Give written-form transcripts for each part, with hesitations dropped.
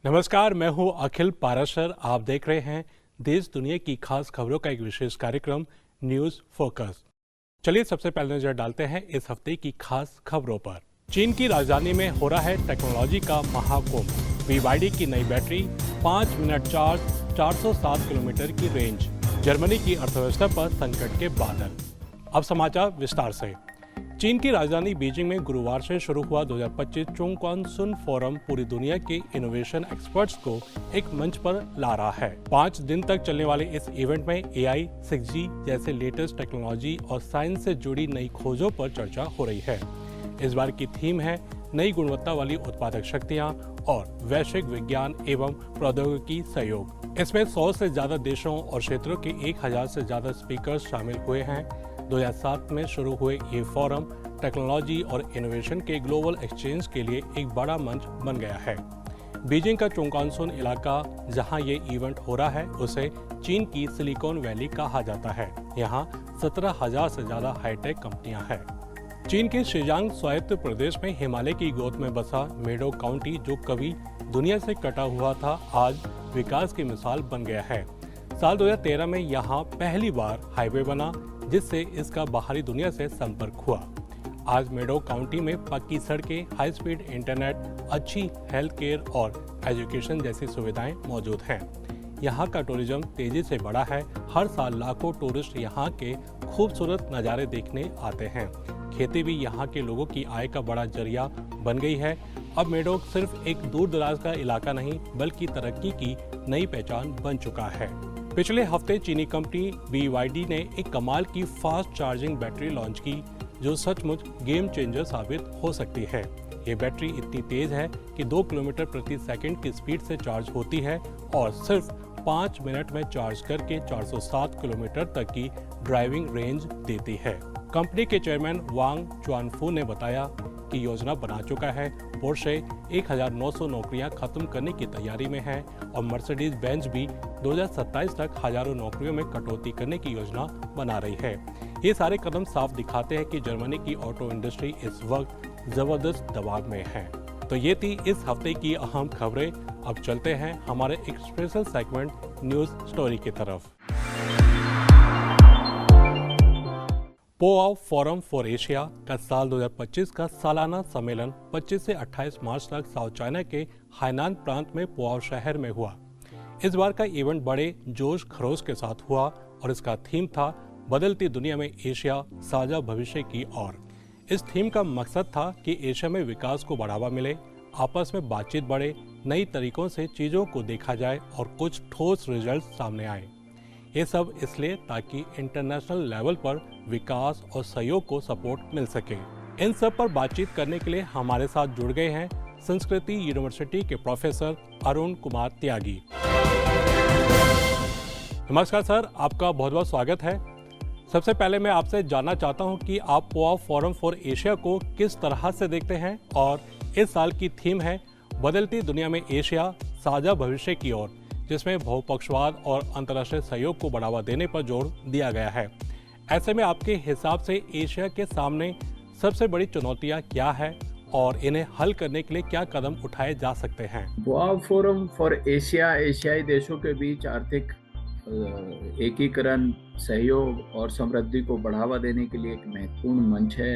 नमस्कार, मैं हूं अखिल पाराशर। आप देख रहे हैं देश दुनिया की खास खबरों का एक विशेष कार्यक्रम न्यूज फोकस। चलिए सबसे पहले नजर डालते हैं इस हफ्ते की खास खबरों पर। चीन की राजधानी में हो रहा है टेक्नोलॉजी का महाकुंभ। BYD की नई बैटरी, 5 मिनट चार्ज, 407 किलोमीटर की रेंज। जर्मनी की अर्थव्यवस्था पर संकट के बादल। अब समाचार विस्तार से। चीन की राजधानी बीजिंग में गुरुवार से शुरू हुआ 2025 चोंगकॉन फोरम पूरी दुनिया के इनोवेशन एक्सपर्ट्स को एक मंच पर ला रहा है। 5 दिन तक चलने वाले इस इवेंट में AI, 6G जैसे लेटेस्ट टेक्नोलॉजी और साइंस से जुड़ी नई खोजों पर चर्चा हो रही है। इस बार की थीम है नई गुणवत्ता वाली उत्पादक शक्तियां और वैश्विक विज्ञान एवं प्रौद्योगिकी सहयोग। इसमें 100 से ज्यादा देशों और क्षेत्रों के 1000 से ज्यादा स्पीकर्स शामिल हुए हैं। 2007 में शुरू हुए ये फोरम टेक्नोलॉजी और इनोवेशन के ग्लोबल एक्सचेंज के लिए एक बड़ा मंच बन गया है। बीजिंग का चोंगकॉन इलाका जहां ये इवेंट हो रहा है उसे चीन की सिलिकॉन वैली कहा जाता है। यहां 17,000 से ज्यादा हाईटेक कंपनियां हैं। चीन के शीजियांग स्वायत्त प्रदेश में हिमालय की गोद में बसा मेडो काउंटी, जो कभी दुनिया से कटा हुआ था, आज विकास की मिसाल बन गया है। साल 2013 में यहाँ पहली बार हाईवे बना, जिससे इसका बाहरी दुनिया से संपर्क हुआ। आज मेडो काउंटी में पक्की सड़कें, हाई स्पीड इंटरनेट, अच्छी हेल्थ केयर और एजुकेशन जैसी सुविधाएं मौजूद हैं। यहाँ का टूरिज्म तेजी से बढ़ा है। हर साल लाखों टूरिस्ट यहाँ के खूबसूरत नज़ारे देखने आते हैं। खेती भी यहाँ के लोगों की आय का बड़ा जरिया बन गई है। अब मेडो सिर्फ एक दूर दराज का इलाका नहीं, बल्कि तरक्की की नई पहचान बन चुका है। पिछले हफ्ते चीनी कंपनी BYD ने एक कमाल की फास्ट चार्जिंग बैटरी लॉन्च की, जो सचमुच गेम चेंजर साबित हो सकती है। ये बैटरी इतनी तेज है कि 2 किलोमीटर प्रति सेकंड की स्पीड से चार्ज होती है और सिर्फ 5 मिनट में चार्ज करके 407 किलोमीटर तक की ड्राइविंग रेंज देती है। कंपनी के चेयरमैन वांग चुआनफू ने बताया कि योजना बना चुका है। पोर्शे 1900 नौकरियां खत्म करने की तैयारी में है और मर्सिडीज बेंज भी 2027 तक हजारों नौकरियों में कटौती करने की योजना बना रही है। ये सारे कदम साफ दिखाते हैं कि जर्मनी की ऑटो इंडस्ट्री इस वक्त जबरदस्त दबाव में है। तो ये थी इस हफ्ते की अहम खबरें। अब चलते हैं हमारे एक स्पेशल सेगमेंट न्यूज स्टोरी की तरफ। पोआओ फोरम फॉर एशिया का साल 2025 का सालाना सम्मेलन 25 से 28 मार्च तक साउथ चाइना के हाइनान प्रांत में पोआओ शहर में हुआ। इस बार का इवेंट बड़े जोश खरोश के साथ हुआ और इसका थीम था बदलती दुनिया में एशिया, साझा भविष्य की ओर। इस थीम का मकसद था कि एशिया में विकास को बढ़ावा मिले, आपस में बातचीत बढ़े, नई तरीकों से चीज़ों को देखा जाए और कुछ ठोस रिजल्ट सामने आए। ये सब इसलिए ताकि इंटरनेशनल लेवल पर विकास और सहयोग को सपोर्ट मिल सके। इन सब पर बातचीत करने के लिए हमारे साथ जुड़ गए हैं संस्कृति यूनिवर्सिटी के प्रोफेसर अरुण कुमार त्यागी। नमस्कार सर, आपका बहुत बहुत स्वागत है। सबसे पहले मैं आपसे जानना चाहता हूं कि आप पोआओ फोरम फॉर एशिया को किस तरह से देखते हैं और इस साल की थीम है बदलती दुनिया में एशिया, साझा भविष्य की ओर, जिसमें बहुपक्षवाद और अंतर्राष्ट्रीय सहयोग को बढ़ावा देने पर जोर दिया गया है। ऐसे में आपके हिसाब से एशिया के सामने सबसे बड़ी चुनौतियां क्या है और इन्हें हल करने के लिए क्या कदम उठाए जा सकते हैं? पोआओ फोरम फॉर एशिया एशियाई देशों के बीच आर्थिक एकीकरण, सहयोग और समृद्धि को बढ़ावा देने के लिए एक महत्वपूर्ण मंच है।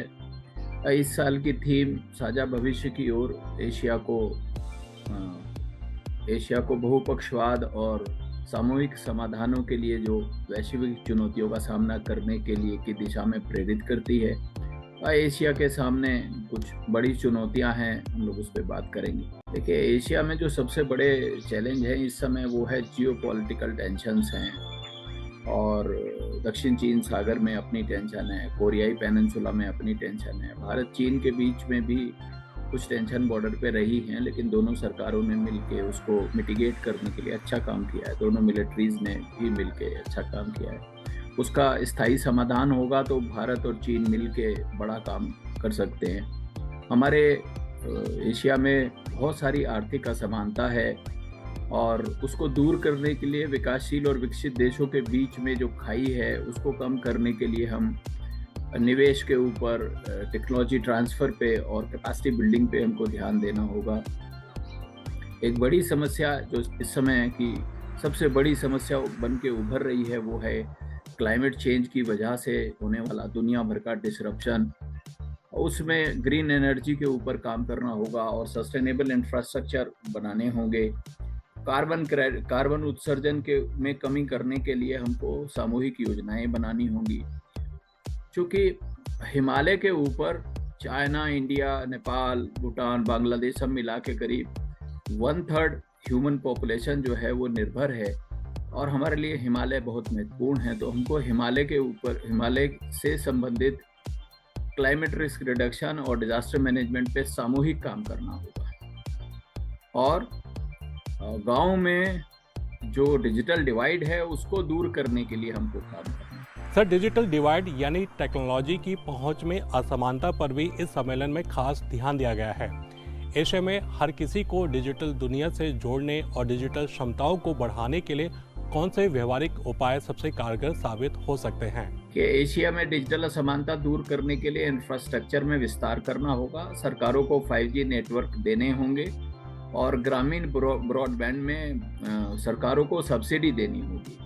इस साल की थीम साझा भविष्य की ओर एशिया को बहुपक्षवाद और सामूहिक समाधानों के लिए जो वैश्विक चुनौतियों का सामना करने के लिए की दिशा में प्रेरित करती है। एशिया के सामने कुछ बड़ी चुनौतियां हैं, हम लोग उस पर बात करेंगे। देखिए, एशिया में जो सबसे बड़े चैलेंज है इस समय वो है जियोपॉलिटिकल टेंशन्स हैं और दक्षिण चीन सागर में अपनी टेंशन है, कोरियाई पेनिनसुला में अपनी टेंशन है, भारत चीन के बीच में भी कुछ टेंशन बॉर्डर पे रही हैं, लेकिन दोनों सरकारों ने मिलके उसको मिटिगेट करने के लिए अच्छा काम किया है। दोनों मिलिट्रीज ने भी मिलके अच्छा काम किया है। उसका स्थायी समाधान होगा तो भारत और चीन मिलके बड़ा काम कर सकते हैं। हमारे एशिया में बहुत सारी आर्थिक असमानता है और उसको दूर करने के लिए विकासशील और विकसित देशों के बीच में जो खाई है उसको कम करने के लिए हम निवेश के ऊपर, टेक्नोलॉजी ट्रांसफ़र पे और कैपेसिटी बिल्डिंग पे हमको ध्यान देना होगा। एक बड़ी समस्या जो इस समय की सबसे बड़ी समस्या बन के उभर रही है वो है क्लाइमेट चेंज की वजह से होने वाला दुनिया भर का डिसरप्शन। उसमें ग्रीन एनर्जी के ऊपर काम करना होगा और सस्टेनेबल इंफ्रास्ट्रक्चर बनाने होंगे। कार्बन उत्सर्जन के में कमी करने के लिए हमको सामूहिक योजनाएं बनानी होंगी। चूँकि हिमालय के ऊपर चाइना, इंडिया, नेपाल, भूटान, बांग्लादेश सब मिला के करीब 1/3 ह्यूमन पॉपुलेशन जो है वो निर्भर है और हमारे लिए हिमालय बहुत महत्वपूर्ण है। तो हमको हिमालय से संबंधित क्लाइमेट रिस्क रिडक्शन और डिजास्टर मैनेजमेंट पे सामूहिक काम करना होगा और गांव में जो डिजिटल डिवाइड है उसको दूर करने के लिए हमको काम करना है। सर, डिजिटल डिवाइड यानी टेक्नोलॉजी की पहुंच में असमानता पर भी इस सम्मेलन में खास ध्यान दिया गया है। एशिया में हर किसी को डिजिटल दुनिया से जोड़ने और डिजिटल क्षमताओं को बढ़ाने के लिए कौन से व्यवहारिक उपाय सबसे कारगर साबित हो सकते हैं? कि एशिया में डिजिटल असमानता दूर करने के लिए इंफ्रास्ट्रक्चर में विस्तार करना होगा। सरकारों को 5G नेटवर्क देने होंगे और ग्रामीण ब्रॉडबैंड में सरकारों को सब्सिडी देनी होगी।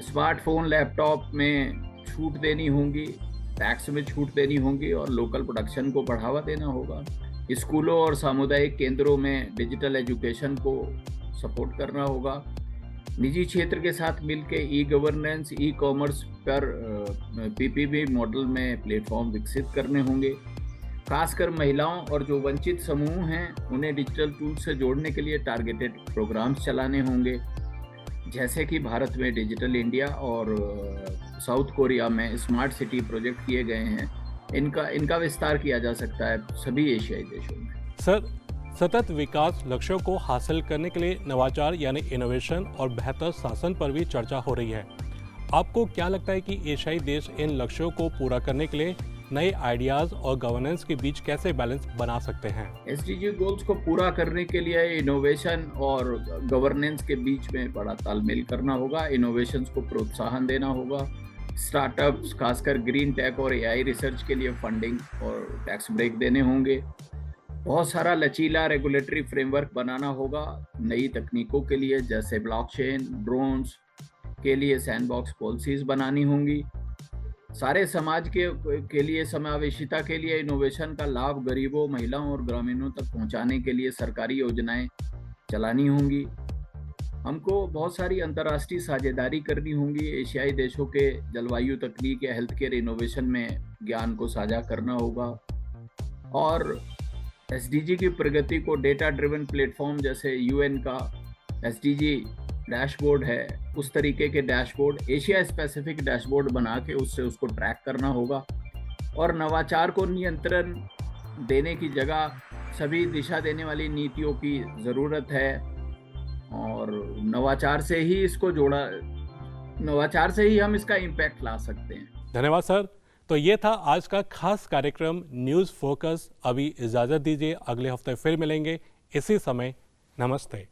स्मार्टफोन, लैपटॉप में छूट देनी होगी, टैक्स में छूट देनी होगी और लोकल प्रोडक्शन को बढ़ावा देना होगा। स्कूलों और सामुदायिक केंद्रों में डिजिटल एजुकेशन को सपोर्ट करना होगा। निजी क्षेत्र के साथ मिलकर ई गवर्नेंस, ई कॉमर्स पर PPP मॉडल में प्लेटफॉर्म विकसित करने होंगे। खासकर महिलाओं और जो वंचित समूह हैं उन्हें डिजिटल टूल से जोड़ने के लिए टारगेटेड प्रोग्राम्स चलाने होंगे, जैसे कि भारत में डिजिटल इंडिया और साउथ कोरिया में स्मार्ट सिटी प्रोजेक्ट किए गए हैं। इनका विस्तार किया जा सकता है सभी एशियाई देशों में। सर, सतत विकास लक्ष्यों को हासिल करने के लिए नवाचार यानी इनोवेशन और बेहतर शासन पर भी चर्चा हो रही है। आपको क्या लगता है कि एशियाई देश इन लक्ष्यों को पूरा करने के लिए नए आइडियाज और गवर्नेंस के बीच कैसे बैलेंस बना सकते हैं? SDG गोल्स को पूरा करने के लिए इनोवेशन और गवर्नेंस के बीच में बड़ा तालमेल करना होगा। इनोवेशंस को प्रोत्साहन देना होगा। स्टार्टअप्स, खासकर ग्रीन टेक और AI रिसर्च के लिए फंडिंग और टैक्स ब्रेक देने होंगे। बहुत सारा लचीला रेगुलेटरी फ्रेमवर्क बनाना होगा नई तकनीकों के लिए, जैसे ब्लॉकचेन, ड्रोन्स के लिए सैंडबॉक्स पॉलिसीज बनानी होंगी। सारे समाज के लिए समावेशिता के लिए इनोवेशन का लाभ गरीबों, महिलाओं और ग्रामीणों तक पहुंचाने के लिए सरकारी योजनाएं चलानी होंगी। हमको बहुत सारी अंतर्राष्ट्रीय साझेदारी करनी होंगी। एशियाई देशों के जलवायु तकनीक या हेल्थ केयर इनोवेशन में ज्ञान को साझा करना होगा और SDG की प्रगति को डेटा ड्रिवन प्लेटफॉर्म जैसे UN का SDG डैशबोर्ड है, उस तरीके के डैशबोर्ड, एशिया स्पेसिफिक डैशबोर्ड बना के उसको ट्रैक करना होगा और नवाचार को नियंत्रण देने की जगह सभी दिशा देने वाली नीतियों की ज़रूरत है और नवाचार से ही हम इसका इम्पैक्ट ला सकते हैं। धन्यवाद सर। तो ये था आज का खास कार्यक्रम न्यूज़ फोकस। अभी इजाज़त दीजिए, अगले हफ्ते फिर मिलेंगे इसी समय। नमस्ते।